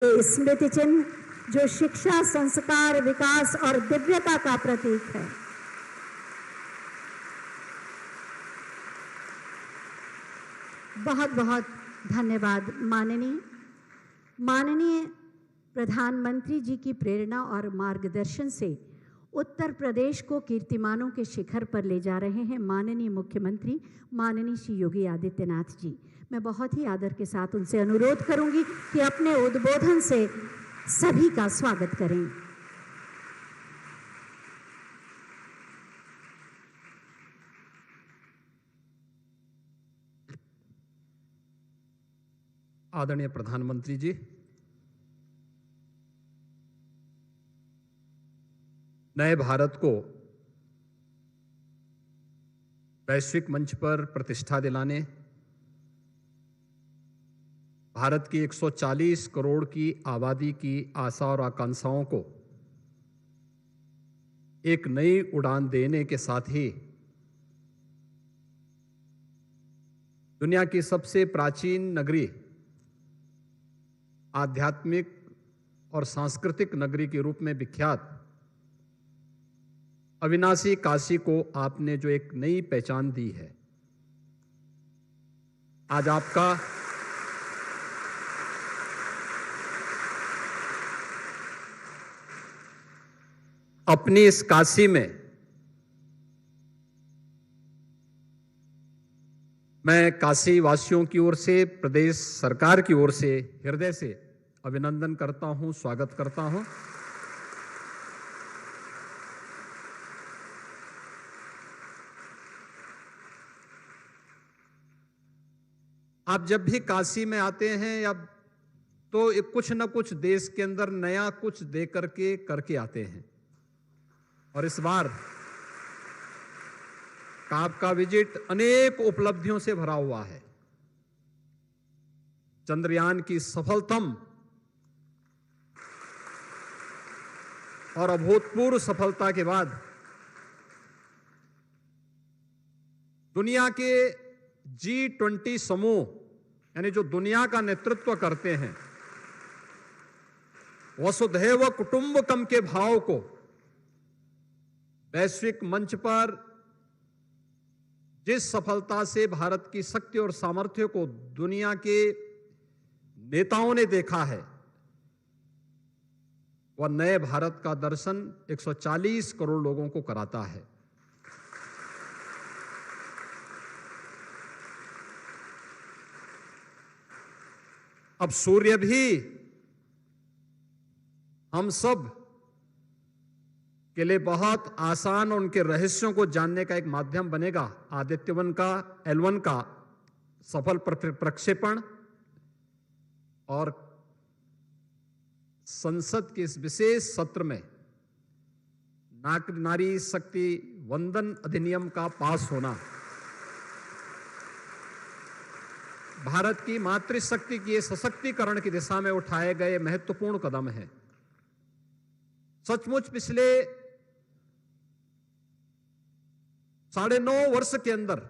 स्मृति चिन्ह जो शिक्षा, संस्कार, विकास और दिव्यता का प्रतीक है। बहुत बहुत धन्यवाद। माननीय प्रधानमंत्री जी की प्रेरणा और मार्गदर्शन से उत्तर प्रदेश को कीर्तिमानों के शिखर पर ले जा रहे हैं माननीय मुख्यमंत्री माननीय श्री योगी आदित्यनाथ जी। मैं बहुत ही आदर के साथ उनसे अनुरोध करूंगी कि अपने उद्बोधन से सभी का स्वागत करें। आदरणीय प्रधानमंत्री जी, नए भारत को वैश्विक मंच पर प्रतिष्ठा दिलाने, भारत की 140 करोड़ की आबादी की आशा और आकांक्षाओं को एक नई उड़ान देने के साथ ही दुनिया की सबसे प्राचीन नगरी, आध्यात्मिक और सांस्कृतिक नगरी के रूप में विख्यात अविनाशी काशी को आपने जो एक नई पहचान दी है, आज आपका अपनी इस काशी में मैं काशी वासियों की ओर से, प्रदेश सरकार की ओर से हृदय से अभिनंदन करता हूं, स्वागत करता हूं। आप जब भी काशी में आते हैं या तो कुछ न कुछ देश के अंदर नया कुछ दे करके आते हैं, और इस बार आपका विजिट अनेक उपलब्धियों से भरा हुआ है। चंद्रयान की सफलतम और अभूतपूर्व सफलता के बाद दुनिया के G20 समूह, यानी जो दुनिया का नेतृत्व करते हैं, वसुधैव कुटुंबकम के भाव को वैश्विक मंच पर जिस सफलता से भारत की शक्ति और सामर्थ्य को दुनिया के नेताओं ने देखा है, वह नए भारत का दर्शन 140 करोड़ लोगों को कराता है। अब सूर्य भी हम सब के लिए बहुत आसान और उनके रहस्यों को जानने का एक माध्यम बनेगा। आदित्य-1 का L1 का सफल प्रक्षेपण और संसद के इस विशेष सत्र में नारी शक्ति वंदन अधिनियम का पास होना भारत की मातृशक्ति की सशक्तिकरण की दिशा में उठाए गए महत्वपूर्ण कदम है। सचमुच पिछले 9.5 वर्ष के अंदर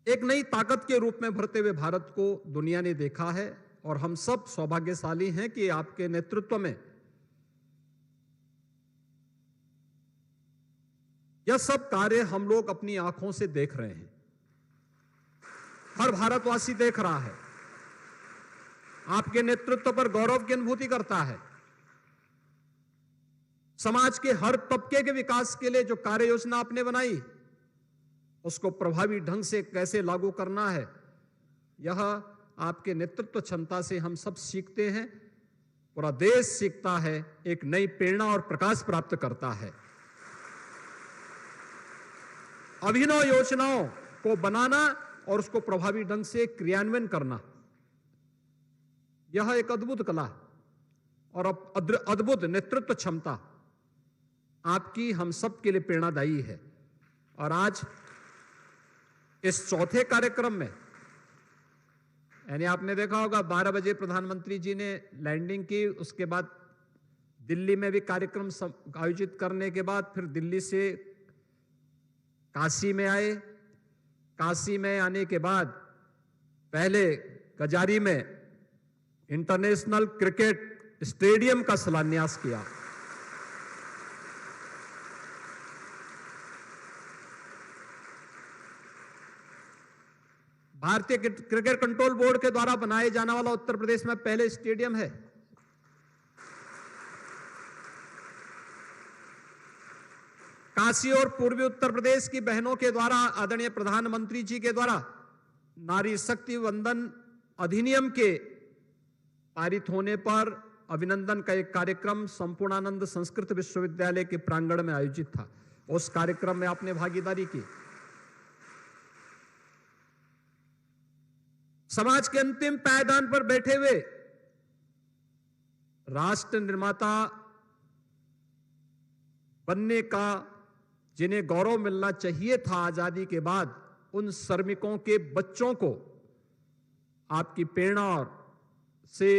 एक नई ताकत के रूप में भरते हुए भारत को दुनिया ने देखा है, और हम सब सौभाग्यशाली हैं कि आपके नेतृत्व में यह सब कार्य हम लोग अपनी आंखों से देख रहे हैं। हर भारतवासी देख रहा है, आपके नेतृत्व पर गौरव की अनुभूति करता है। समाज के हर तबके के विकास के लिए जो कार्य योजना आपने बनाई, उसको प्रभावी ढंग से कैसे लागू करना है, यह आपके नेतृत्व क्षमता से हम सब सीखते हैं। पूरा देश सीखता है, एक नई प्रेरणा और प्रकाश प्राप्त करता है। अभिनव योजनाओं को बनाना और उसको प्रभावी ढंग से क्रियान्वयन करना, यह एक अद्भुत कला और अद्भुत नेतृत्व क्षमता आपकी हम सब के लिए प्रेरणादायी है। और आज इस चौथे कार्यक्रम में, यानी आपने देखा होगा 12 बजे प्रधानमंत्री जी ने लैंडिंग की, उसके बाद दिल्ली में भी कार्यक्रम आयोजित करने के बाद फिर दिल्ली से काशी में आए। काशी में आने के बाद पहले कजारी में इंटरनेशनल क्रिकेट स्टेडियम का शिलान्यास किया। भारतीय क्रिकेट कंट्रोल बोर्ड के द्वारा बनाए जाने वाला उत्तर प्रदेश में पहले स्टेडियम है। काशी और पूर्वी उत्तर प्रदेश की बहनों के द्वारा आदरणीय प्रधानमंत्री जी के द्वारा नारी शक्ति वंदन अधिनियम के पारित होने पर अभिनंदन का एक कार्यक्रम संपूर्णानंद संस्कृत विश्वविद्यालय के प्रांगण में आयोजित था। उस कार्यक्रम में आपने भागीदारी की। समाज के अंतिम पायदान पर बैठे हुए राष्ट्र निर्माता बनने का जिन्हें गौरव मिलना चाहिए था आजादी के बाद, उन श्रमिकों के बच्चों को आपकी प्रेरणा से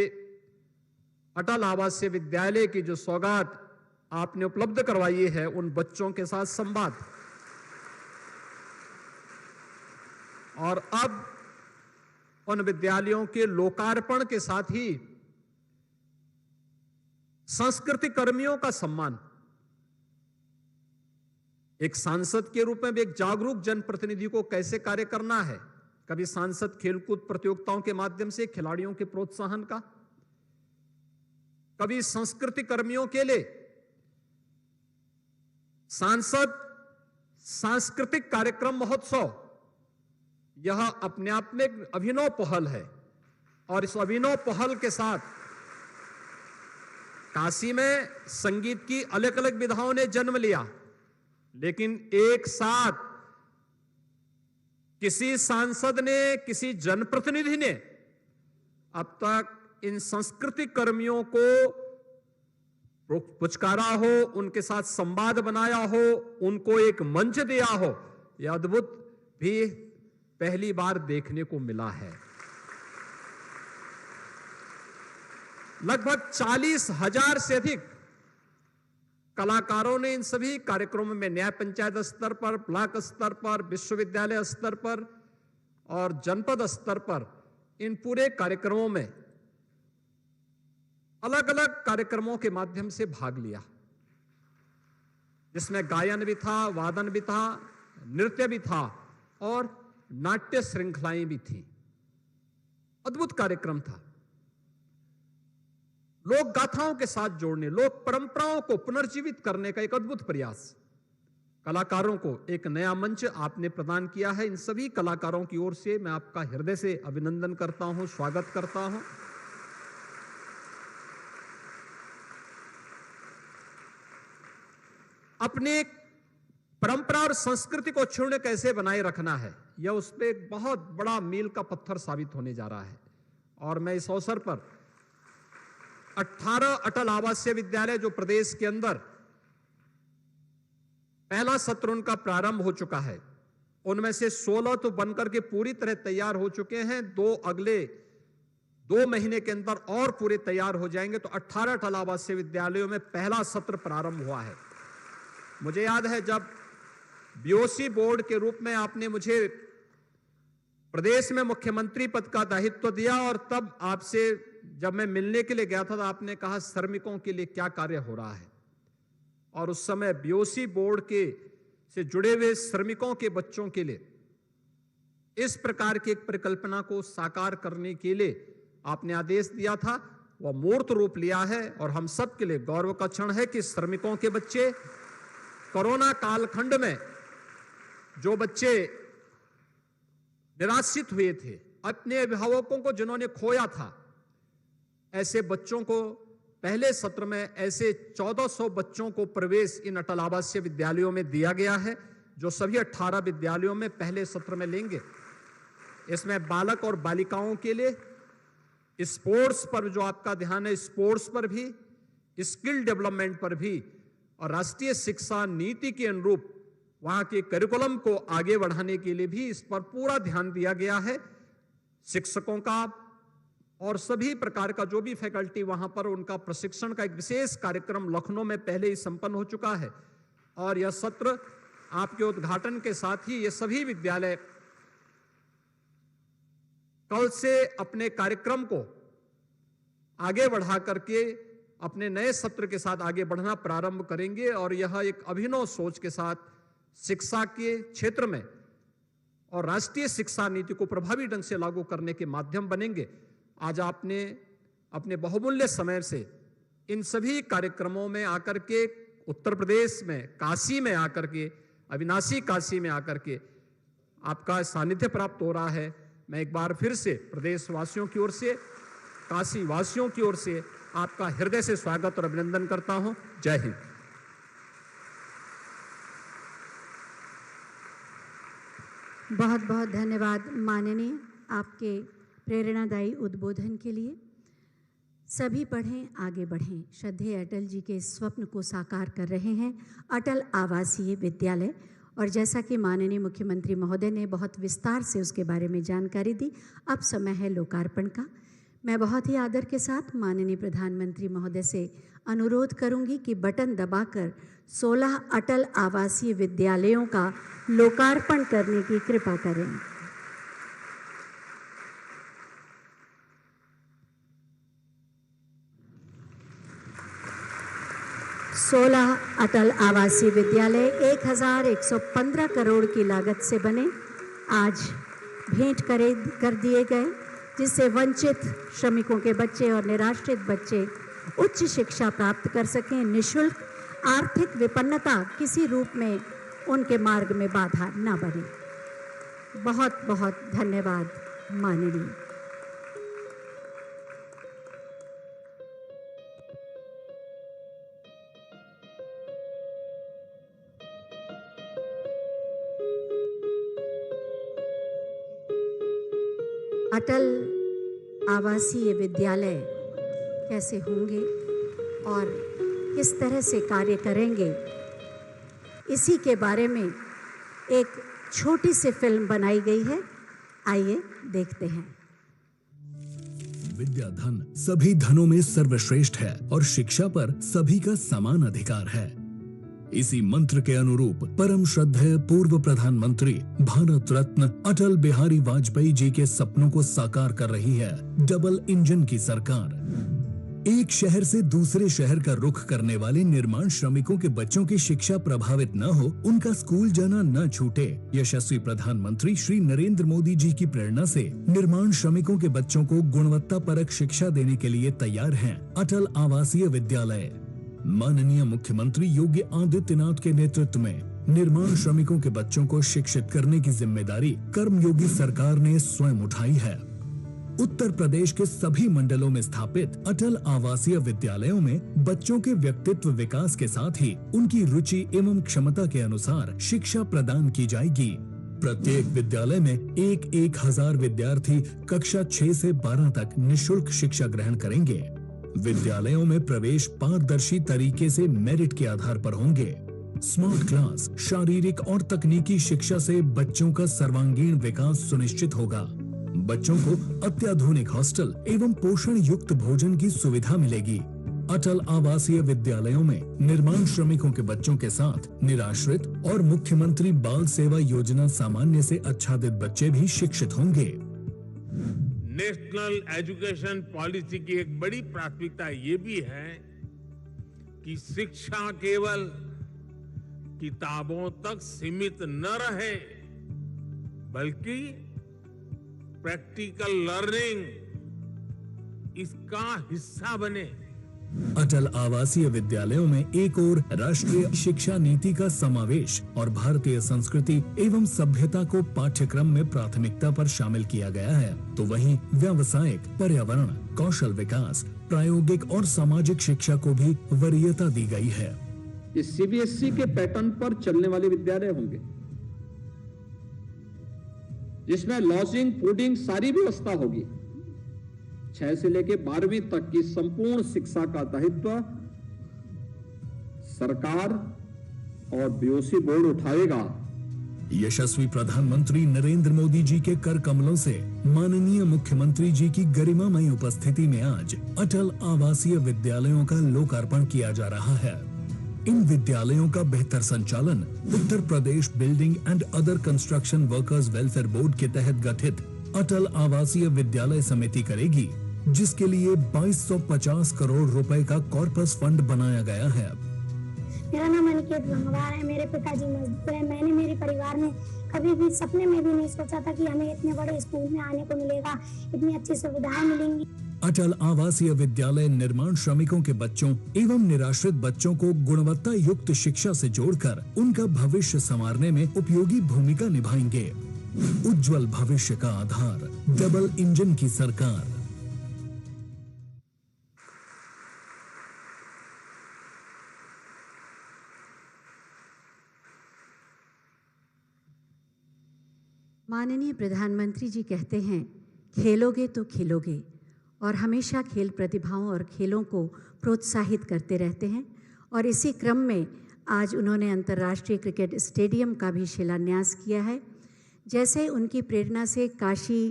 अटल आवासीय विद्यालय की जो सौगात आपने उपलब्ध करवाई है, उन बच्चों के साथ संवाद। और अब उन विद्यालयों के लोकार्पण के साथ ही संस्कृति कर्मियों का सम्मान। एक सांसद के रूप में भी एक जागरूक जनप्रतिनिधि को कैसे कार्य करना है। कभी सांसद खेलकूद प्रतियोगिताओं के माध्यम से खिलाड़ियों के प्रोत्साहन का, कभी संस्कृति कर्मियों के लिए सांसद सांस्कृतिक कार्यक्रम महोत्सव, यह अपने आप में एक अभिनव पहल है। और इस अभिनव पहल के साथ काशी में संगीत की अलग अलग विधाओं ने जन्म लिया, लेकिन एक साथ किसी सांसद ने, किसी जनप्रतिनिधि ने अब तक इन संस्कृति कर्मियों को पुचकारा हो, उनके साथ संवाद बनाया हो, उनको एक मंच दिया हो, यह अद्भुत भी पहली बार देखने को मिला है। लगभग 40,000 से अधिक कलाकारों ने इन सभी कार्यक्रमों में न्याय पंचायत स्तर पर, ब्लॉक स्तर पर, विश्वविद्यालय स्तर पर और जनपद स्तर पर इन पूरे कार्यक्रमों में अलग अलग कार्यक्रमों के माध्यम से भाग लिया, जिसमें गायन भी था, वादन भी था, नृत्य भी था और नाट्य श्रृंखलाएं भी थी। अद्भुत कार्यक्रम था। लोक गाथाओं के साथ जोड़ने, लोक परंपराओं को पुनर्जीवित करने का एक अद्भुत प्रयास। कलाकारों को एक नया मंच आपने प्रदान किया है। इन सभी कलाकारों की ओर से मैं आपका हृदय से अभिनंदन करता हूं, स्वागत करता हूं। अपने परंपरा और संस्कृति को क्षुण्ण कैसे बनाए रखना है, यह उस पर एक बहुत बड़ा मील का पत्थर साबित होने जा रहा है। और मैं इस अवसर पर 18 अटल आवासीय विद्यालय जो प्रदेश के अंदर पहला सत्र उनका प्रारंभ हो चुका है, उनमें से 16 तो बनकर के पूरी तरह तैयार हो चुके हैं। अगले 2 महीने के अंदर और पूरे तैयार हो जाएंगे। तो 18 अटल आवासीय विद्यालयों में पहला सत्र प्रारंभ हुआ है। मुझे याद है जब बीओसी बोर्ड के रूप में आपने मुझे प्रदेश में मुख्यमंत्री पद का दायित्व दिया, और तब आपसे जब मैं मिलने के लिए गया था तो आपने कहा श्रमिकों के लिए क्या कार्य हो रहा है। और उस समय बीओसी बोर्ड के से जुड़े हुए श्रमिकों के बच्चों के लिए इस प्रकार की एक परिकल्पना को साकार करने के लिए आपने आदेश दिया था। वह मूर्त रूप लिया है और हम सब के लिए गौरव का क्षण है कि श्रमिकों के बच्चे, कोरोना कालखंड में जो बच्चे निराश्रित हुए थे, अपने अभिभावकों को जिन्होंने खोया था, ऐसे बच्चों को पहले सत्र में ऐसे 1400 बच्चों को प्रवेश इन अटल आवासीय विद्यालयों में दिया गया है, जो सभी 18 विद्यालयों में पहले सत्र में लेंगे। इसमें बालक और बालिकाओं के लिए स्पोर्ट्स पर जो आपका ध्यान है, स्पोर्ट्स पर भी, स्किल डेवलपमेंट पर भी, और राष्ट्रीय शिक्षा नीति के अनुरूप वहां के करिकुलम को आगे बढ़ाने के लिए भी इस पर पूरा ध्यान दिया गया है। शिक्षकों का और सभी प्रकार का जो भी फैकल्टी वहां पर, उनका प्रशिक्षण का एक विशेष कार्यक्रम लखनऊ में पहले ही संपन्न हो चुका है। और यह सत्र आपके उद्घाटन के साथ ही ये सभी विद्यालय कल से अपने कार्यक्रम को आगे बढ़ा करके अपने नए सत्र के साथ आगे बढ़ना प्रारंभ करेंगे और यह एक अभिनव सोच के साथ शिक्षा के क्षेत्र में और राष्ट्रीय शिक्षा नीति को प्रभावी ढंग से लागू करने के माध्यम बनेंगे। आज आपने अपने बहुमूल्य समय से इन सभी कार्यक्रमों में आकर के उत्तर प्रदेश में काशी में आकर के, अविनाशी काशी में आकर के आपका सानिध्य प्राप्त हो रहा है। मैं एक बार फिर से प्रदेशवासियों की ओर से, काशी वासियों की ओर से आपका हृदय से स्वागत और अभिनंदन करता हूं। जय हिंद। बहुत बहुत धन्यवाद माननीय, आपके प्रेरणादायी उद्बोधन के लिए। सभी पढ़ें, आगे बढ़ें, श्रद्धेय अटल जी के स्वप्न को साकार कर रहे हैं अटल आवासीय विद्यालय। और जैसा कि माननीय मुख्यमंत्री महोदय ने बहुत विस्तार से उसके बारे में जानकारी दी, अब समय है लोकार्पण का। मैं बहुत ही आदर के साथ माननीय प्रधानमंत्री महोदय से अनुरोध करूंगी कि बटन दबाकर 16 अटल आवासीय विद्यालयों का लोकार्पण करने की कृपा करें। सोलह अटल आवासीय विद्यालय 1115 करोड़ की लागत से बने, आज भेंट कर दिए गए, जिससे वंचित श्रमिकों के बच्चे और निराश्रित बच्चे उच्च शिक्षा प्राप्त कर सकें निःशुल्क। आर्थिक विपन्नता किसी रूप में उनके मार्ग में बाधा न बने। बहुत बहुत धन्यवाद माननीय। अटल आवासीय विद्यालय कैसे होंगे और किस तरह से कार्य करेंगे, इसी के बारे में एक छोटी सी फिल्म बनाई गई है। आइए देखते हैं। विद्या धन सभी धनों में सर्वश्रेष्ठ है और शिक्षा पर सभी का समान अधिकार है। इसी मंत्र के अनुरूप परम श्रद्धेय पूर्व प्रधानमंत्री भारत रत्न अटल बिहारी वाजपेयी जी के सपनों को साकार कर रही है डबल इंजन की सरकार। एक शहर से दूसरे शहर का रुख करने वाले निर्माण श्रमिकों के बच्चों की शिक्षा प्रभावित न हो, उनका स्कूल जाना न छूटे, यशस्वी प्रधानमंत्री श्री नरेंद्र मोदी जी की प्रेरणा से निर्माण श्रमिकों के बच्चों को गुणवत्ता परक शिक्षा देने के लिए तैयार हैं अटल आवासीय विद्यालय। माननीय मुख्यमंत्री योगी आदित्यनाथ के नेतृत्व में निर्माण श्रमिकों के बच्चों को शिक्षित करने की जिम्मेदारी कर्मयोगी सरकार ने स्वयं उठाई है। उत्तर प्रदेश के सभी मंडलों में स्थापित अटल आवासीय विद्यालयों में बच्चों के व्यक्तित्व विकास के साथ ही उनकी रुचि एवं क्षमता के अनुसार शिक्षा प्रदान की जाएगी। प्रत्येक विद्यालय में 1,000 विद्यार्थी कक्षा 6 से 12 तक निःशुल्क शिक्षा ग्रहण करेंगे। विद्यालयों में प्रवेश पारदर्शी तरीके से मेरिट के आधार पर होंगे। स्मार्ट क्लास, शारीरिक और तकनीकी शिक्षा से बच्चों का सर्वांगीण विकास सुनिश्चित होगा। बच्चों को अत्याधुनिक हॉस्टल एवं पोषण युक्त भोजन की सुविधा मिलेगी। अटल आवासीय विद्यालयों में निर्माण श्रमिकों के बच्चों के साथ निराश्रित और मुख्यमंत्री बाल सेवा योजना सामान्य से आच्छादित बच्चे भी शिक्षित होंगे। नेशनल एजुकेशन पॉलिसी की एक बड़ी प्राथमिकता ये भी है कि शिक्षा केवल किताबों तक सीमित न रहे, बल्कि प्रैक्टिकल लर्निंग इसका हिस्सा बने। अटल आवासीय विद्यालयों में एक ओर राष्ट्रीय शिक्षा नीति का समावेश और भारतीय संस्कृति एवं सभ्यता को पाठ्यक्रम में प्राथमिकता पर शामिल किया गया है, तो वहीं व्यावसायिक, पर्यावरण, कौशल विकास, प्रायोगिक और सामाजिक शिक्षा को भी वरीयता दी गई है। ये सीबीएसई के पैटर्न पर चलने वाले विद्यालय होंगे, जिसमें लॉजिंग, फूडिंग सारी व्यवस्था होगी। 6 से लेकर 12वीं तक की संपूर्ण शिक्षा का दायित्व सरकार और बीओसी बोर्ड उठाएगा। यशस्वी प्रधानमंत्री नरेंद्र मोदी जी के कर कमलों से माननीय मुख्यमंत्री जी की गरिमामय उपस्थिति में आज अटल आवासीय विद्यालयों का लोकार्पण किया जा रहा है। इन विद्यालयों का बेहतर संचालन Uttar Pradesh building and other construction workers welfare board के तहत गठित अटल आवासीय विद्यालय समिति करेगी, जिसके लिए 2250 करोड़ रुपए का कॉर्पस फंड बनाया गया है। मेरा नाम अनिकेत गंगवार है। मेरे पिताजी मजदूर हैं। मैंने मेरे परिवार में कभी भी सपने में भी नहीं सोचा था कि हमें इतने बड़े स्कूल में आने को मिलेगा, इतनी अच्छी सुविधाएं मिलेंगी। अटल आवासीय विद्यालय निर्माण श्रमिकों के बच्चों एवं निराश्रित बच्चों को गुणवत्ता युक्त शिक्षा से जोड़कर उनका भविष्य संवारने में उपयोगी भूमिका निभाएंगे। उज्जवल भविष्य का आधार, डबल इंजन की सरकार। माननीय प्रधानमंत्री जी कहते हैं, खेलोगे तो खिलोगे, और हमेशा खेल प्रतिभाओं और खेलों को प्रोत्साहित करते रहते हैं। और इसी क्रम में आज उन्होंने अंतर्राष्ट्रीय क्रिकेट स्टेडियम का भी शिलान्यास किया है। जैसे उनकी प्रेरणा से काशी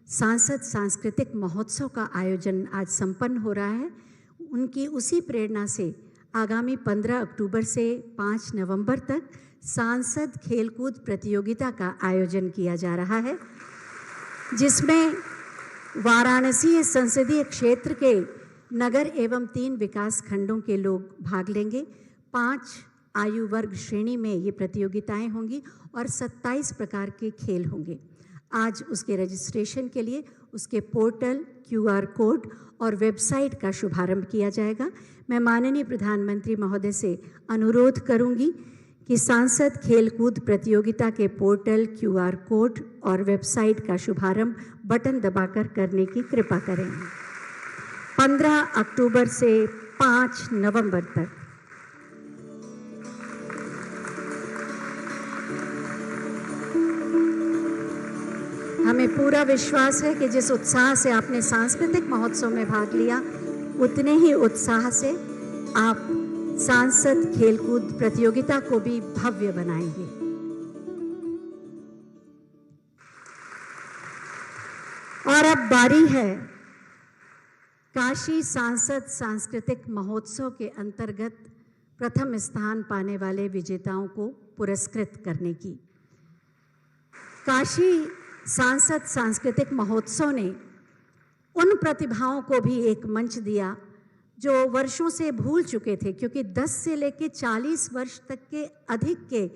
सांसद सांस्कृतिक महोत्सव का आयोजन आज संपन्न हो रहा है, उनकी उसी प्रेरणा से आगामी 15 अक्टूबर से 5 नवंबर तक सांसद खेलकूद प्रतियोगिता का आयोजन किया जा रहा है, जिसमें वाराणसी संसदीय क्षेत्र के नगर एवं 3 विकास खंडों के लोग भाग लेंगे। 5 आयु वर्ग श्रेणी में ये प्रतियोगिताएं होंगी और 27 प्रकार के खेल होंगे। आज उसके रजिस्ट्रेशन के लिए उसके पोर्टल, QR कोड और वेबसाइट का शुभारंभ किया जाएगा। मैं माननीय प्रधानमंत्री महोदय से अनुरोध करूंगी कि सांसद खेलकूद प्रतियोगिता के पोर्टल, QR कोड और वेबसाइट का शुभारंभ बटन दबाकर करने की कृपा करें। 15 अक्टूबर से 5 नवंबर तक। हमें पूरा विश्वास है कि जिस उत्साह से आपने सांस्कृतिक महोत्सव में भाग लिया, उतने ही उत्साह से आप सांसद खेलकूद प्रतियोगिता को भी भव्य बनाएंगे। और अब बारी है काशी सांसद सांस्कृतिक महोत्सव के अंतर्गत प्रथम स्थान पाने वाले विजेताओं को पुरस्कृत करने की। काशी सांसद सांस्कृतिक महोत्सव ने उन प्रतिभाओं को भी एक मंच दिया जो वर्षों से भूल चुके थे, क्योंकि 10 से लेकर 40 वर्ष तक के अधिक के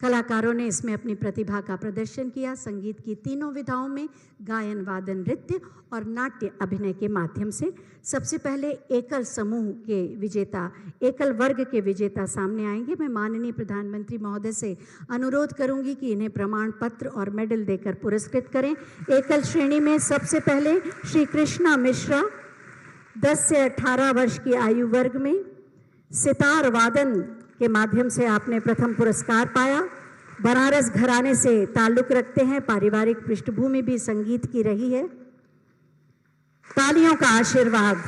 कलाकारों ने इसमें अपनी प्रतिभा का प्रदर्शन किया। संगीत की तीनों विधाओं में गायन, वादन, नृत्य और नाट्य अभिनय के माध्यम से। सबसे पहले एकल समूह के विजेता, एकल वर्ग के विजेता सामने आएंगे। मैं माननीय प्रधानमंत्री महोदय से अनुरोध करूंगी कि इन्हें प्रमाण पत्र और मेडल देकर पुरस्कृत करें। एकल श्रेणी में सबसे पहले श्री कृष्णा मिश्रा, 10 से 18 वर्ष की आयु वर्ग में सितार वादन के माध्यम से आपने प्रथम पुरस्कार पाया। बनारस घराने से ताल्लुक रखते हैं, पारिवारिक पृष्ठभूमि भी संगीत की रही है। तालियों का आशीर्वाद।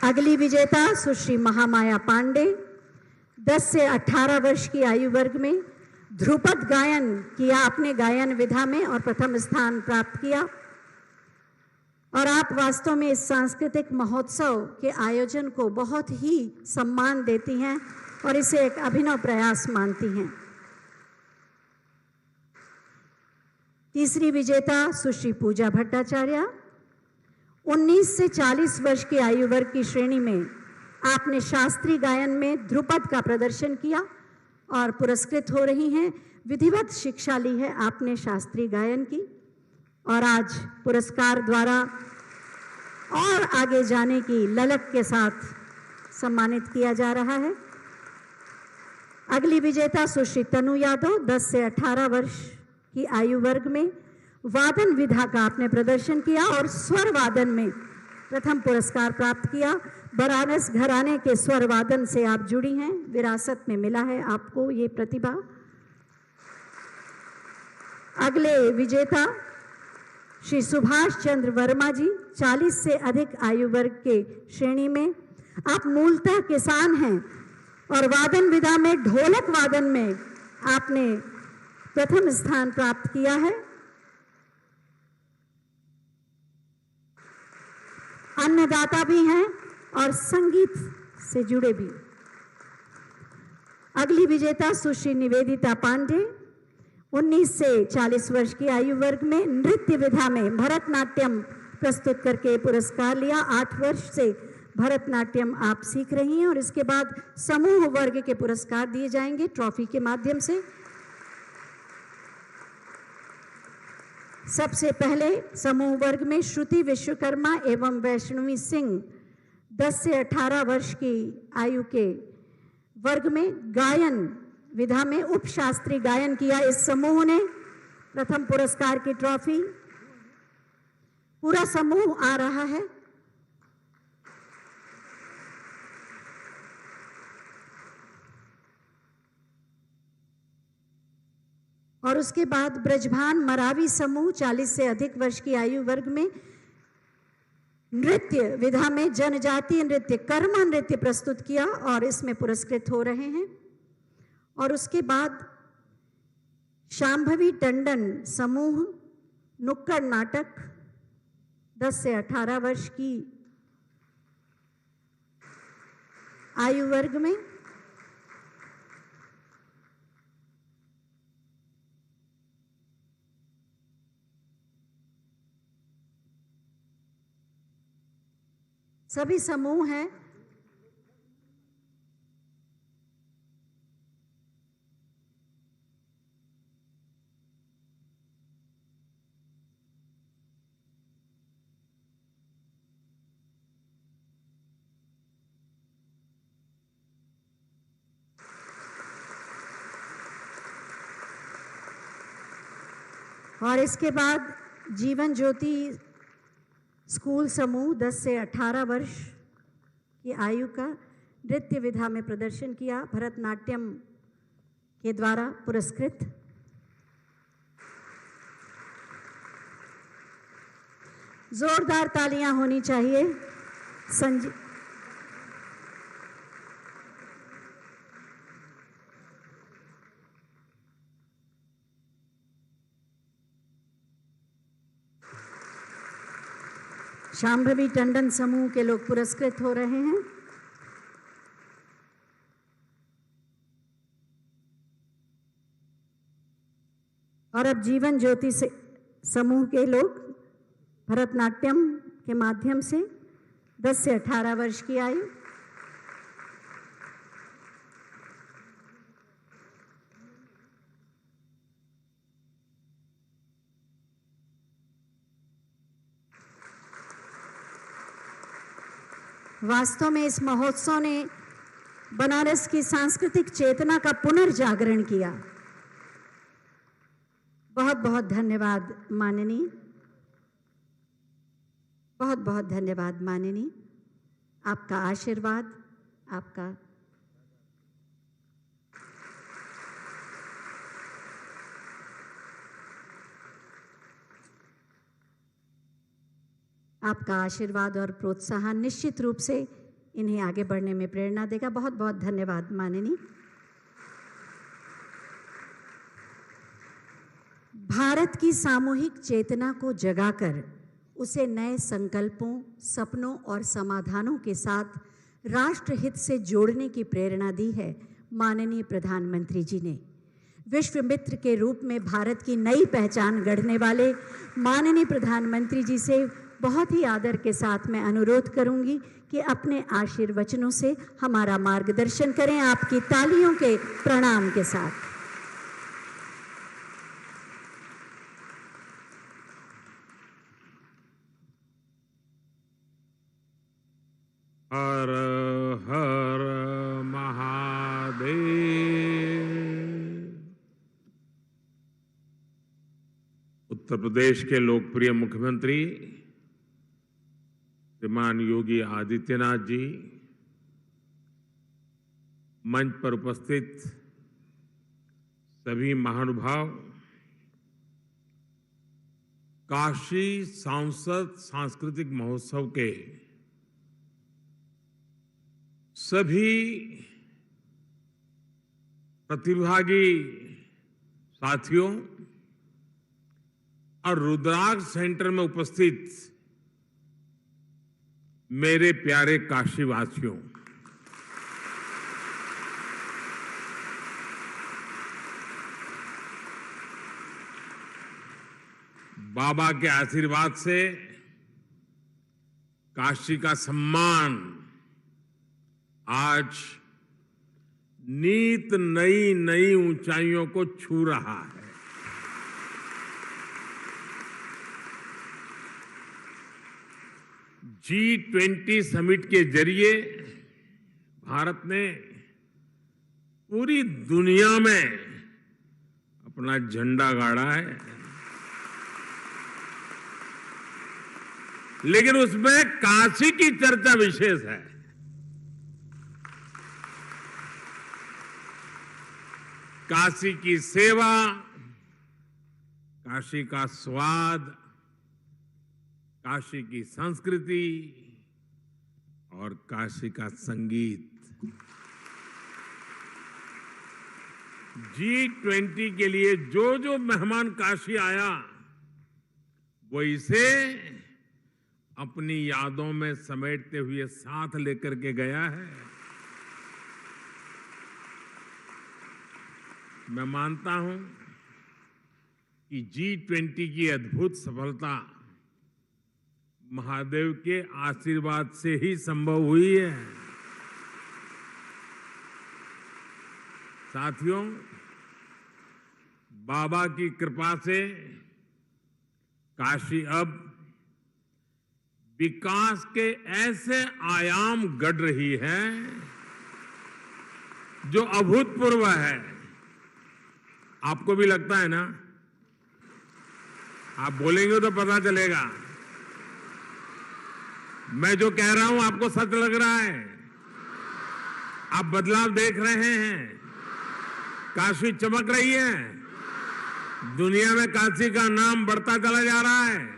अगली विजेता सुश्री महामाया पांडे, 10 से 18 वर्ष की आयु वर्ग में ध्रुपद गायन किया आपने गायन विधा में और प्रथम स्थान प्राप्त किया। और आप वास्तव में इस सांस्कृतिक महोत्सव के आयोजन को बहुत ही सम्मान देती हैं और इसे एक अभिनव प्रयास मानती हैं। तीसरी विजेता सुश्री पूजा भट्टाचार्य, 19 से 40 वर्ष की आयु वर्ग की श्रेणी में आपने शास्त्रीय गायन में ध्रुपद का प्रदर्शन किया और पुरस्कृत हो रही हैं। विधिवत शिक्षा ली है आपने शास्त्रीय गायन की और आज पुरस्कार द्वारा और आगे जाने की ललक के साथ सम्मानित किया जा रहा है। अगली विजेता सुश्री तनु यादव, 10 से 18 वर्ष की आयु वर्ग में वादन विधा का आपने प्रदर्शन किया और स्वर वादन में प्रथम पुरस्कार प्राप्त किया। बनारस घराने के स्वर वादन से आप जुड़ी हैं, विरासत में मिला है आपको ये प्रतिभा। अगले विजेता श्री सुभाष चंद्र वर्मा जी, 40 से अधिक आयु वर्ग के श्रेणी में आप मूलतः किसान हैं और वादन विधा में ढोलक वादन में आपने प्रथम स्थान प्राप्त किया है। अन्नदाता भी हैं और संगीत से जुड़े भी। अगली विजेता सुश्री निवेदिता पांडे 19 से 40 वर्ष की आयु वर्ग में नृत्य विधा में भरतनाट्यम प्रस्तुत करके पुरस्कार लिया। 8 वर्ष से भरतनाट्यम आप सीख रही हैं और इसके बाद समूह वर्ग के पुरस्कार दिए जाएंगे ट्रॉफी के माध्यम से। सबसे पहले समूह वर्ग में श्रुति विश्वकर्मा एवं वैष्णवी सिंह 10 से 18 वर्ष की आयु के वर्ग में गायन विधा में उपशास्त्रीय गायन किया। इस समूह ने प्रथम पुरस्कार की ट्रॉफी। पूरा समूह आ रहा है। और उसके बाद ब्रजभान मरावी समूह 40 से अधिक वर्ष की आयु वर्ग में नृत्य विधा में जनजातीय नृत्य कर्मा नृत्य प्रस्तुत किया और इसमें पुरस्कृत हो रहे हैं। और उसके बाद शांभवी टंडन समूह नुक्कड़ नाटक 10 से 18 वर्ष की आयु वर्ग में। सभी समूह हैं। और इसके बाद जीवन ज्योति स्कूल समूह 10 से 18 वर्ष की आयु का नृत्य विधा में प्रदर्शन किया, भरतनाट्यम के द्वारा पुरस्कृत। जोरदार तालियां होनी चाहिए। शांभवी टंडन समूह के लोग पुरस्कृत हो रहे हैं। और अब जीवन ज्योति से समूह के लोग भरतनाट्यम के माध्यम से 10 से 18 वर्ष की आयु। वास्तव में इस महोत्सव ने बनारस की सांस्कृतिक चेतना का पुनर्जागरण किया। बहुत बहुत धन्यवाद माननीय, बहुत बहुत धन्यवाद माननीय। आपका आशीर्वाद, आपका आशीर्वाद और प्रोत्साहन निश्चित रूप से इन्हें आगे बढ़ने में प्रेरणा देगा। बहुत बहुत धन्यवाद माननीय। भारत की सामूहिक चेतना को जगाकर उसे नए संकल्पों, सपनों और समाधानों के साथ राष्ट्र हित से जोड़ने की प्रेरणा दी है माननीय प्रधानमंत्री जी ने। विश्व मित्र के रूप में भारत की नई पहचान गढ़ने वाले माननीय प्रधानमंत्री जी से बहुत ही आदर के साथ मैं अनुरोध करूंगी कि अपने आशीर्वचनों से हमारा मार्गदर्शन करें, आपकी तालियों के प्रणाम के साथ। हर हर महादेव। उत्तर प्रदेश के लोकप्रिय मुख्यमंत्री श्रीमान योगी आदित्यनाथ जी, मंच पर उपस्थित सभी महानुभाव, काशी सांसद सांस्कृतिक महोत्सव के सभी प्रतिभागी साथियों और रुद्राक्ष सेंटर में उपस्थित मेरे प्यारे काशीवासियों, बाबा के आशीर्वाद से काशी का सम्मान आज नीत नई नई ऊंचाइयों को छू रहा है। G20 समिट के जरिए भारत ने पूरी दुनिया में अपना झंडा गाड़ा है, लेकिन उसमें काशी की चर्चा विशेष है। काशी की सेवा, काशी का स्वाद, काशी की संस्कृति और काशी का संगीत। G20 के लिए जो जो मेहमान काशी आया वो इसे अपनी यादों में समेटते हुए साथ लेकर के गया है। मैं मानता हूं कि G20 की अद्भुत सफलता महादेव के आशीर्वाद से ही संभव हुई है। साथियों, बाबा की कृपा से काशी अब विकास के ऐसे आयाम गढ़ रही है जो अभूतपूर्व है। आपको भी लगता है ना? आप बोलेंगे तो पता चलेगा। मैं जो कह रहा हूं आपको सच लग रहा है? आप बदलाव देख रहे हैं? काशी चमक रही है? दुनिया में काशी का नाम बढ़ता चला जा रहा है।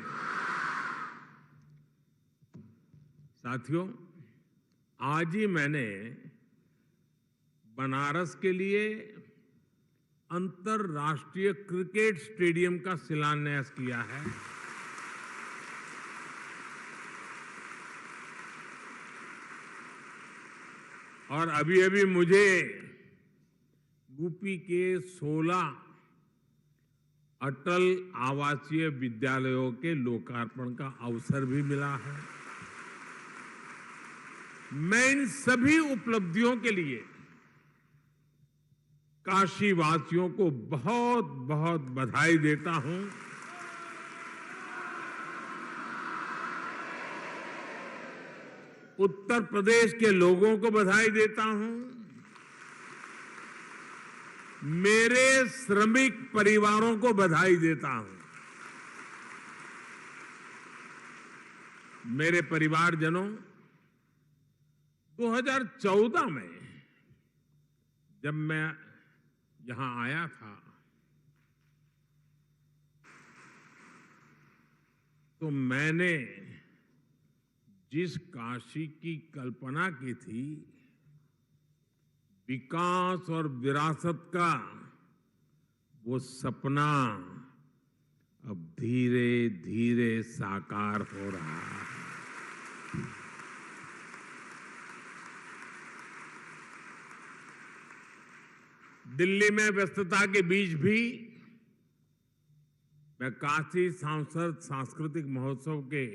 साथियों, आज ही मैंने बनारस के लिए अंतर्राष्ट्रीय क्रिकेट स्टेडियम का शिलान्यास किया है। और अभी अभी मुझे यूपी के 16 अटल आवासीय विद्यालयों के लोकार्पण का अवसर भी मिला है। मैं इन सभी उपलब्धियों के लिए काशी वासियों को बहुत बहुत बधाई देता हूं। उत्तर प्रदेश के लोगों को बधाई देता हूं। मेरे श्रमिक परिवारों को बधाई देता हूं। मेरे परिवारजनों, 2014 में जब मैं यहां आया था तो मैंने जिस काशी की कल्पना की थी, विकास और विरासत का, वो सपना अब धीरे धीरे साकार हो रहा है। दिल्ली में व्यस्तता के बीच भी मैं काशी सांस्कृतिक महोत्सव के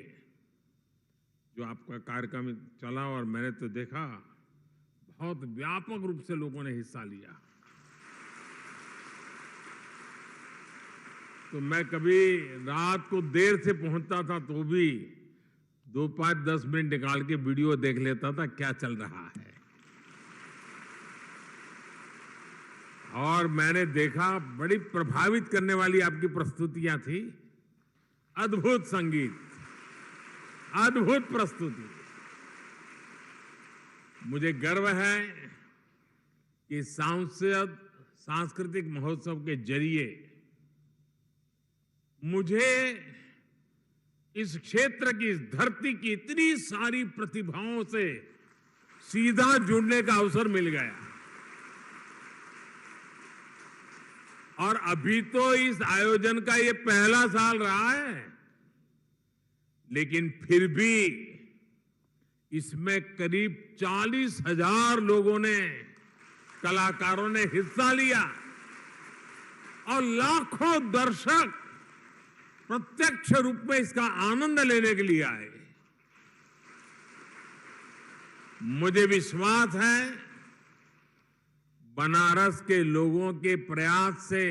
जो आपका कार्यक्रम चला और मैंने तो देखा, बहुत व्यापक रूप से लोगों ने हिस्सा लिया। तो मैं कभी रात को देर से पहुंचता था तो भी 2, 5, 10 मिनट निकाल के वीडियो देख लेता था क्या चल रहा है। और मैंने देखा बड़ी प्रभावित करने वाली आपकी प्रस्तुतियां थी। अद्भुत संगीत, अद्भुत प्रस्तुति। मुझे गर्व है कि सांस्कृतिक महोत्सव के जरिए मुझे इस क्षेत्र की, इस धरती की इतनी सारी प्रतिभाओं से सीधा जुड़ने का अवसर मिल गया। और अभी तो इस आयोजन का ये पहला साल रहा है, लेकिन फिर भी इसमें करीब 40,000 लोगों ने, कलाकारों ने हिस्सा लिया और लाखों दर्शक प्रत्यक्ष रूप में इसका आनंद लेने के लिए आए। मुझे विश्वास है बनारस के लोगों के प्रयास से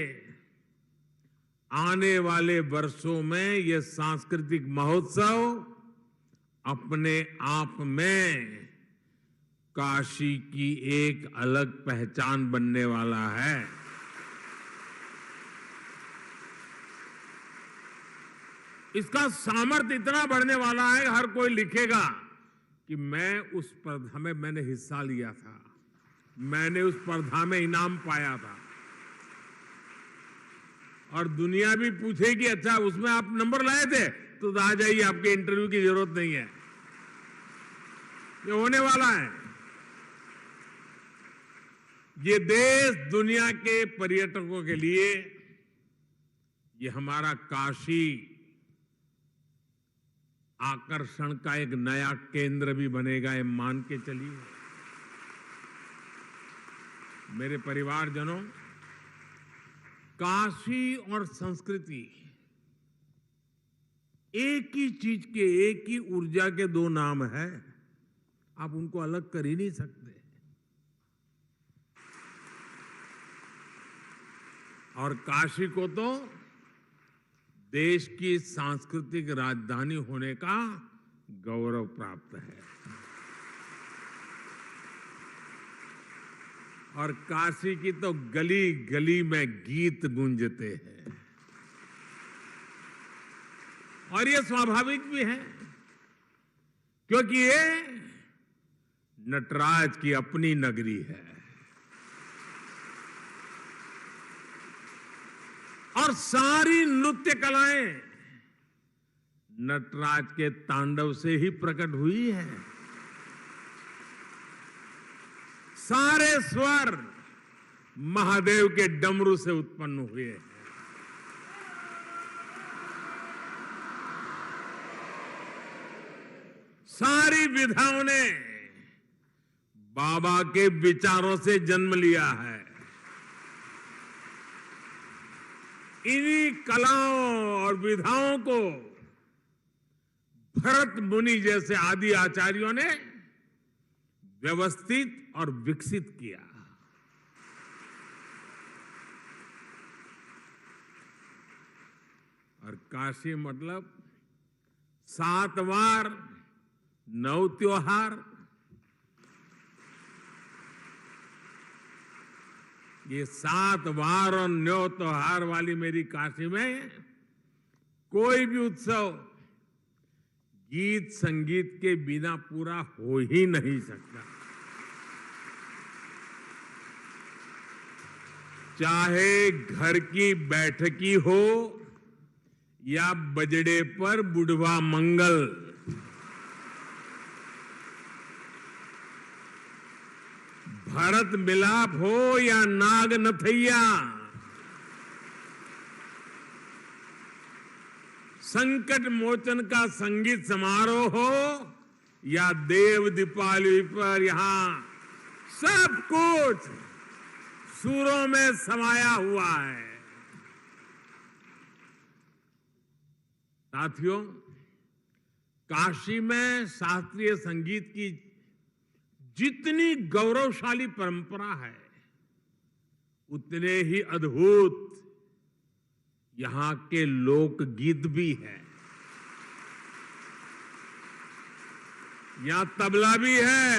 आने वाले वर्षों में यह सांस्कृतिक महोत्सव अपने आप में काशी की एक अलग पहचान बनने वाला है। इसका सामर्थ्य इतना बढ़ने वाला है, हर कोई लिखेगा कि मैंने हिस्सा लिया था, मैंने उस स्पर्धा में इनाम पाया था। और दुनिया भी पूछेगी अच्छा उसमें आप नंबर लाए थे, तो आ जाइए, आपके इंटरव्यू की जरूरत नहीं है, ये होने वाला है। ये देश दुनिया के पर्यटकों के लिए ये हमारा काशी आकर्षण का एक नया केंद्र भी बनेगा, ये मान के चलिए। मेरे परिवारजनों, काशी और संस्कृति एक ही चीज के, एक ही ऊर्जा के दो नाम है, आप उनको अलग कर ही नहीं सकते। और काशी को तो देश की सांस्कृतिक राजधानी होने का गौरव प्राप्त है। और काशी की तो गली गली में गीत गूंजते हैं, और ये स्वाभाविक भी है, क्योंकि ये नटराज की अपनी नगरी है। और सारी नृत्य कलाएं नटराज के तांडव से ही प्रकट हुई है। सारे स्वर महादेव के डमरू से उत्पन्न हुए हैं। सारी विधाओं ने बाबा के विचारों से जन्म लिया है। इन्हीं कलाओं और विधाओं को भरत मुनि जैसे आदि आचार्यों ने व्यवस्थित और विकसित किया। और काशी मतलब 7 वार 9 त्योहार, ये 7 वार और 9 त्योहार वाली मेरी काशी में कोई भी उत्सव गीत संगीत के बिना पूरा हो ही नहीं सकता। चाहे घर की बैठकी हो या बजड़े पर बुढ़वा मंगल, भरत मिलाप हो या नाग नथैया, संकट मोचन का संगीत समारोह हो या देव दीपावली पर यहां सब कुछ सुरों में समाया हुआ है। साथियों, काशी में शास्त्रीय संगीत की जितनी गौरवशाली परंपरा है, उतने ही अद्भुत यहां के लोकगीत भी है। यहां तबला भी है,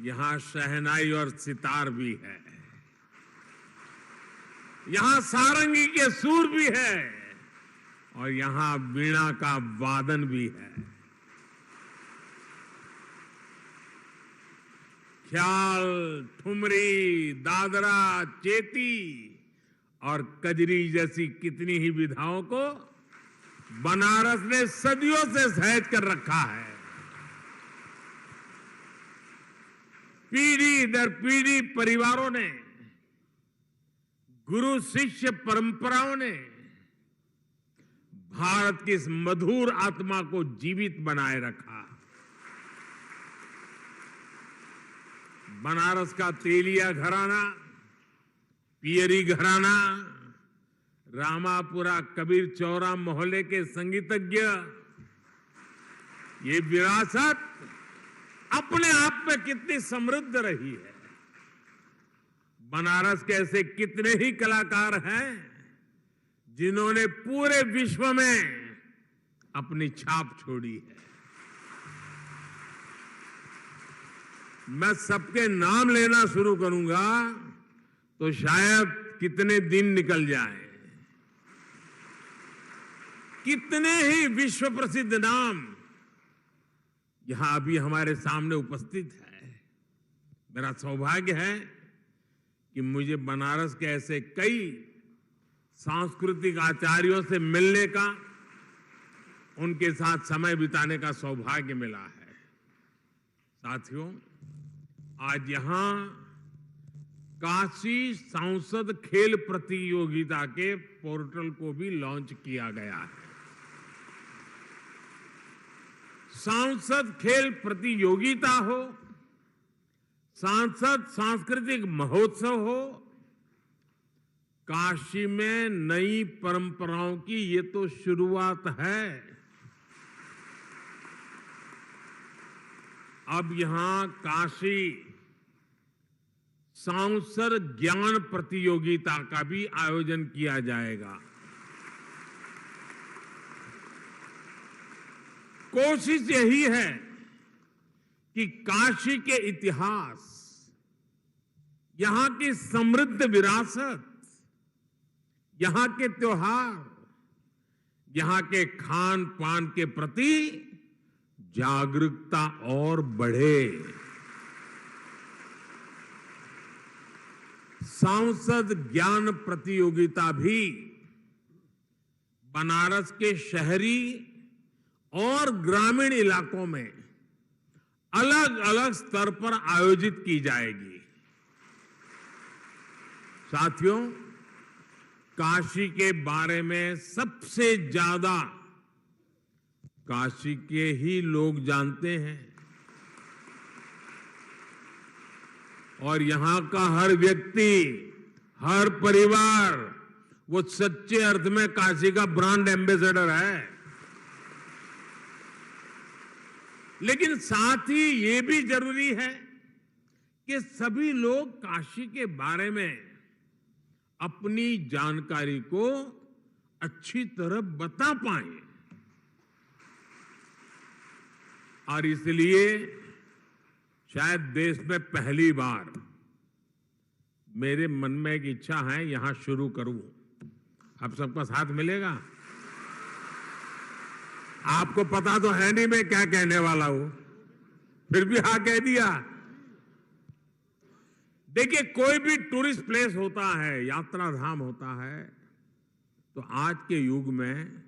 यहां शहनाई और सितार भी है, यहां सारंगी के सुर भी है, और यहां वीणा का वादन भी है। ख्याल, ठुमरी, दादरा, चेती और कजरी जैसी कितनी ही विधाओं को बनारस ने सदियों से सहेज कर रखा है। पीढ़ी दर पीढ़ी परिवारों ने, गुरु शिष्य परंपराओं ने भारत की इस मधुर आत्मा को जीवित बनाए रखा। बनारस का तेलिया घराना, पियरी घराना, रामापुरा कबीर चौरा मोहल्ले के संगीतज्ञ, ये विरासत अपने आप में कितनी समृद्ध रही है। बनारस के ऐसे कितने ही कलाकार हैं जिन्होंने पूरे विश्व में अपनी छाप छोड़ी है। मैं सबके नाम लेना शुरू करूंगा तो शायद कितने दिन निकल जाएं। कितने ही विश्व प्रसिद्ध नाम यहां अभी हमारे सामने उपस्थित है। मेरा सौभाग्य है कि मुझे बनारस के ऐसे कई सांस्कृतिक आचार्यों से मिलने का, उनके साथ समय बिताने का सौभाग्य मिला है। साथियों, आज यहां काशी सांसद खेल प्रतियोगिता के पोर्टल को भी लॉन्च किया गया है। सांसद खेल प्रतियोगिता हो, सांसद सांस्कृतिक महोत्सव हो, काशी में नई परंपराओं की ये तो शुरुआत है। अब यहां काशी सांसद ज्ञान प्रतियोगिता का भी आयोजन किया जाएगा। कोशिश यही है कि काशी के इतिहास, यहां की समृद्ध विरासत, यहां के त्योहार, यहां के खान पान के प्रति जागरूकता और बढ़े। सांसद ज्ञान प्रतियोगिता भी बनारस के शहरी और ग्रामीण इलाकों में अलग अलग स्तर पर आयोजित की जाएगी। साथियों, काशी के बारे में सबसे ज्यादा काशी के ही लोग जानते हैं और यहां का हर व्यक्ति, हर परिवार वो सच्चे अर्थ में काशी का ब्रांड एम्बेसडर है। लेकिन साथ ही ये भी जरूरी है कि सभी लोग काशी के बारे में अपनी जानकारी को अच्छी तरह बता पाएं। और इसलिए शायद देश में पहली बार मेरे मन में एक इच्छा है, यहां शुरू करूं। आप सबका साथ मिलेगा? आपको पता तो है नहीं मैं क्या कहने वाला हूं, फिर भी हाँ कह दिया। देखिए, कोई भी टूरिस्ट प्लेस होता है, यात्रा धाम होता है, तो आज के युग में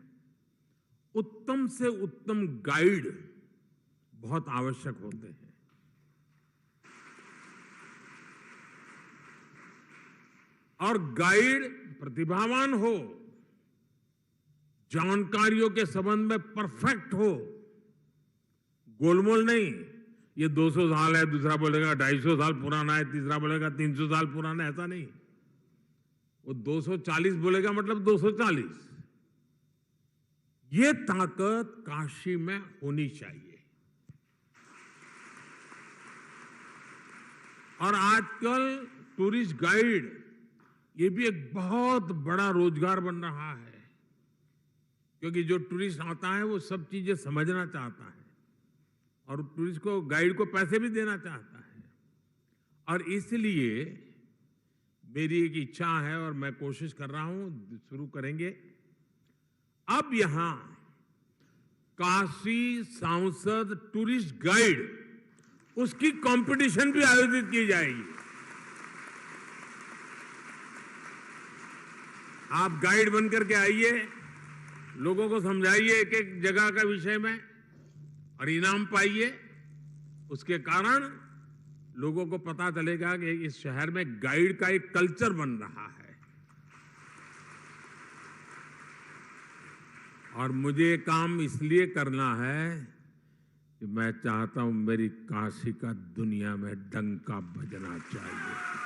उत्तम से उत्तम गाइड बहुत आवश्यक होते हैं। और गाइड प्रतिभावान हो, जानकारियों के संबंध में परफेक्ट हो, गोलमोल नहीं, ये 200 साल है, दूसरा बोलेगा 250 साल पुराना है, तीसरा बोलेगा 300 साल पुराना है, ऐसा नहीं। वो 240 बोलेगा मतलब 240। ये ताकत काशी में होनी चाहिए। और आजकल टूरिस्ट गाइड ये भी एक बहुत बड़ा रोजगार बन रहा है, क्योंकि जो टूरिस्ट आता है वो सब चीजें समझना चाहता है और टूरिस्ट को, गाइड को पैसे भी देना चाहता है। और इसलिए मेरी एक इच्छा है और मैं कोशिश कर रहा हूं, शुरू करेंगे। अब यहां काशी सांसद टूरिस्ट गाइड, उसकी कंपटीशन भी आयोजित की जाएगी। आप गाइड बनकर के आइए, लोगों को समझाइए एक एक जगह का विषय में और इनाम पाइए। उसके कारण लोगों को पता चलेगा कि इस शहर में गाइड का एक कल्चर बन रहा है। और मुझे ये काम इसलिए करना है कि मैं चाहता हूं मेरी काशी का दुनिया में डंका बजना चाहिए।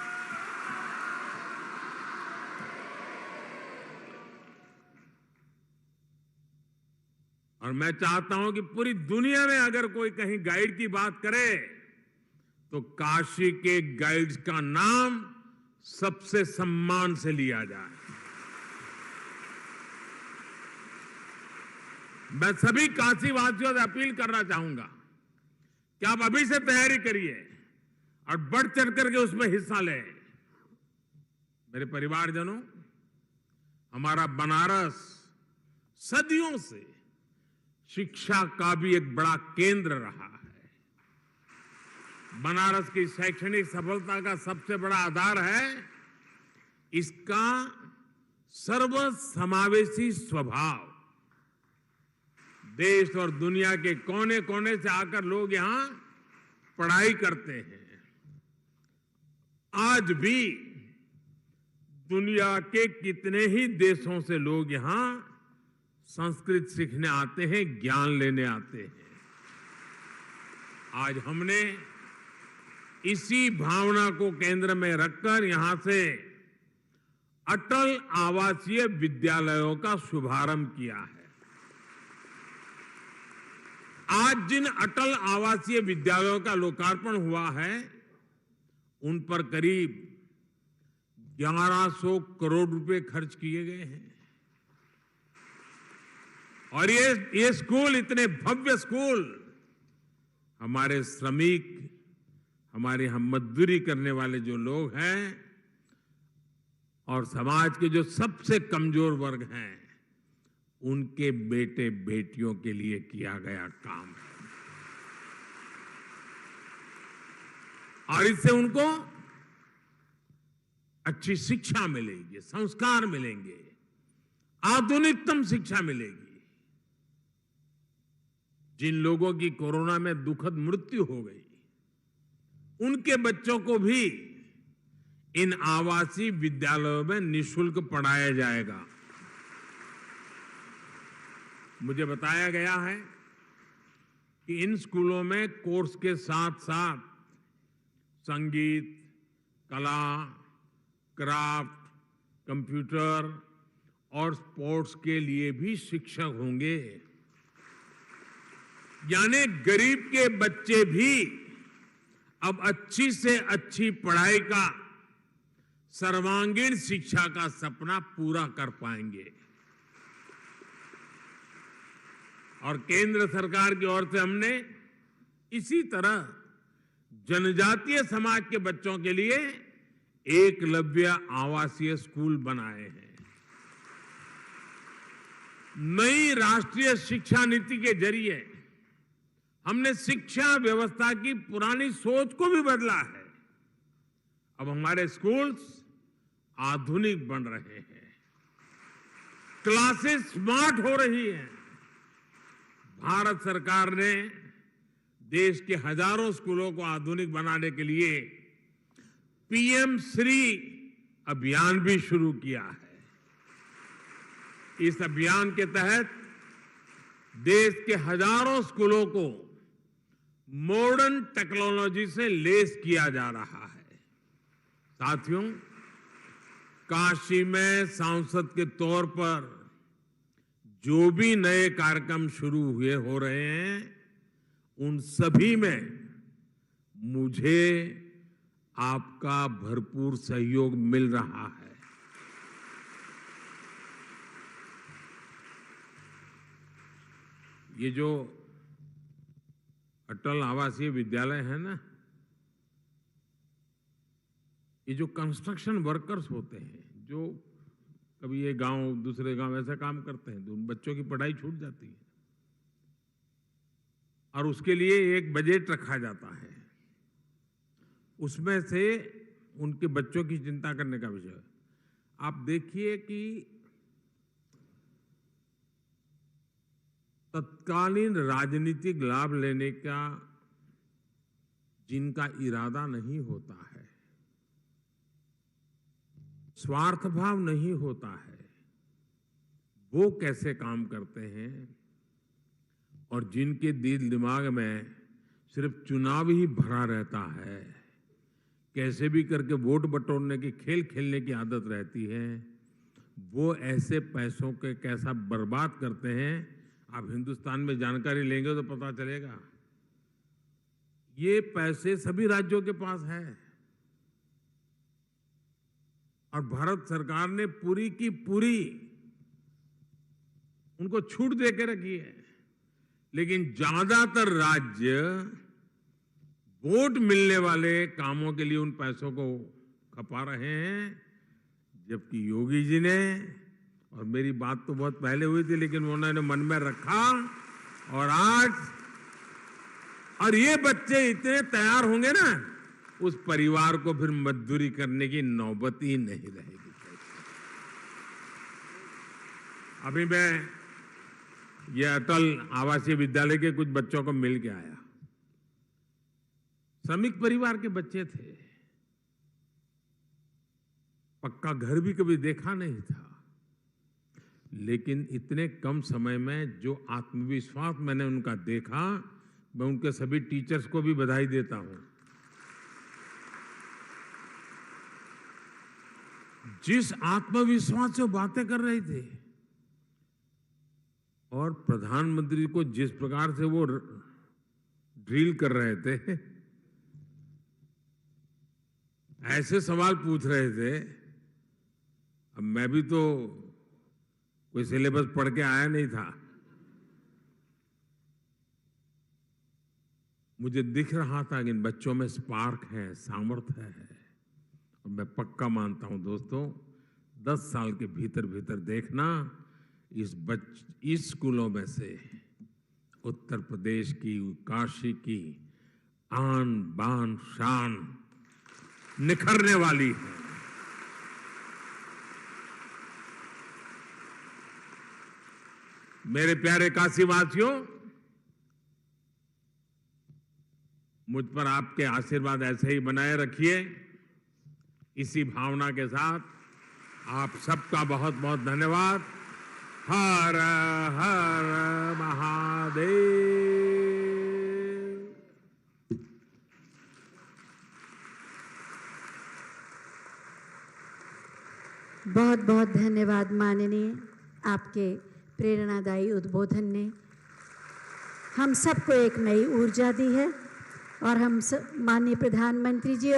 और मैं चाहता हूं कि पूरी दुनिया में अगर कोई कहीं गाइड की बात करे तो काशी के गाइड्स का नाम सबसे सम्मान से लिया जाए। मैं सभी काशी वासियों से अपील करना चाहूंगा कि आप अभी से तैयारी करिए और बढ़ चढ़ करके उसमें हिस्सा लें। मेरे परिवारजनों, हमारा बनारस सदियों से शिक्षा का भी एक बड़ा केंद्र रहा है। बनारस की शैक्षणिक सफलता का सबसे बड़ा आधार है इसका सर्वसमावेशी स्वभाव। देश और दुनिया के कोने कोने से आकर लोग यहां पढ़ाई करते हैं। आज भी दुनिया के कितने ही देशों से लोग यहां संस्कृत सीखने आते हैं, ज्ञान लेने आते हैं। आज हमने इसी भावना को केंद्र में रखकर यहां से अटल आवासीय विद्यालयों का शुभारंभ किया है। आज जिन अटल आवासीय विद्यालयों का लोकार्पण हुआ है उन पर करीब 1100 करोड़ रुपए खर्च किए गए हैं। और ये स्कूल, इतने भव्य स्कूल, हमारे श्रमिक, हमारे हम मजदूरी करने वाले जो लोग हैं और समाज के जो सबसे कमजोर वर्ग हैं उनके बेटे बेटियों के लिए किया गया काम है। और इससे उनको अच्छी शिक्षा मिलेगी, संस्कार मिलेंगे, आधुनिकतम शिक्षा मिलेगी। जिन लोगों की कोरोना में दुखद मृत्यु हो गई उनके बच्चों को भी इन आवासीय विद्यालयों में निःशुल्क पढ़ाया जाएगा। मुझे बताया गया है कि इन स्कूलों में कोर्स के साथ साथ संगीत, कला, क्राफ्ट, कंप्यूटर और स्पोर्ट्स के लिए भी शिक्षक होंगे। यानी गरीब के बच्चे भी अब अच्छी से अच्छी पढ़ाई का, सर्वांगीण शिक्षा का सपना पूरा कर पाएंगे। और केंद्र सरकार की ओर से हमने इसी तरह जनजातीय समाज के बच्चों के लिए एकलव्य आवासीय स्कूल बनाए हैं। नई राष्ट्रीय शिक्षा नीति के जरिए हमने शिक्षा व्यवस्था की पुरानी सोच को भी बदला है। अब हमारे स्कूल्स आधुनिक बन रहे हैं, क्लासेस स्मार्ट हो रही हैं। भारत सरकार ने देश के हजारों स्कूलों को आधुनिक बनाने के लिए पीएम श्री अभियान भी शुरू किया है। इस अभियान के तहत देश के हजारों स्कूलों को मॉडर्न टेक्नोलॉजी से लैस किया जा रहा है। साथियों, काशी में सांसद के तौर पर जो भी नए कार्यक्रम शुरू हुए हो रहे हैं उन सभी में मुझे आपका भरपूर सहयोग मिल रहा है। ये जो अटल आवासीय विद्यालय है ना, ये जो कंस्ट्रक्शन वर्कर्स होते हैं, जो कभी ये गांव दूसरे गांव ऐसा काम करते हैं तो उन बच्चों की पढ़ाई छूट जाती है और उसके लिए एक बजट रखा जाता है। उसमें से उनके बच्चों की चिंता करने का विषय। आप देखिए कि तत्कालीन राजनीतिक लाभ लेने का जिनका इरादा नहीं होता है, स्वार्थ भाव नहीं होता है, वो कैसे काम करते हैं। और जिनके दिल दिमाग में सिर्फ चुनाव ही भरा रहता है, कैसे भी करके वोट बटोरने की खेल खेलने की आदत रहती है, वो ऐसे पैसों के कैसा बर्बाद करते हैं आप हिंदुस्तान में जानकारी लेंगे तो पता चलेगा, ये पैसे सभी राज्यों के पास हैं और भारत सरकार ने पूरी की पूरी उनको छूट दे के रखी है। लेकिन ज्यादातर राज्य वोट मिलने वाले कामों के लिए उन पैसों को खपा रहे हैं, जबकि योगी जी ने, और मेरी बात तो बहुत पहले हुई थी लेकिन उन्होंने मन में रखा, और आज और ये बच्चे इतने तैयार होंगे ना, उस परिवार को फिर मजदूरी करने की नौबत ही नहीं रहेगी। अभी मैं ये अटल आवासीय विद्यालय के कुछ बच्चों को मिल के आया। श्रमिक परिवार के बच्चे थे, पक्का घर भी कभी देखा नहीं था, लेकिन इतने कम समय में जो आत्मविश्वास मैंने उनका देखा, मैं उनके सभी टीचर्स को भी बधाई देता हूं। जिस आत्मविश्वास से बातें कर रहे थे और प्रधानमंत्री को जिस प्रकार से वो ड्रिल कर रहे थे, ऐसे सवाल पूछ रहे थे। अब मैं भी तो कोई सिलेबस पढ़ के आया नहीं था, मुझे दिख रहा था कि इन बच्चों में स्पार्क है, सामर्थ्य है। और मैं पक्का मानता हूं दोस्तों, 10 साल के भीतर भीतर देखना, इस स्कूलों में से उत्तर प्रदेश की, काशी की आन बान शान निखरने वाली है। मेरे प्यारे काशीवासियों, मुझ पर आपके आशीर्वाद ऐसे ही बनाए रखिए। इसी भावना के साथ आप सबका बहुत बहुत धन्यवाद। हर हर महादेव। बहुत बहुत धन्यवाद माननीय, आपके प्रेरणादायी उद्बोधन ने हम सबको एक नई ऊर्जा दी है और हम माननीय प्रधानमंत्री जी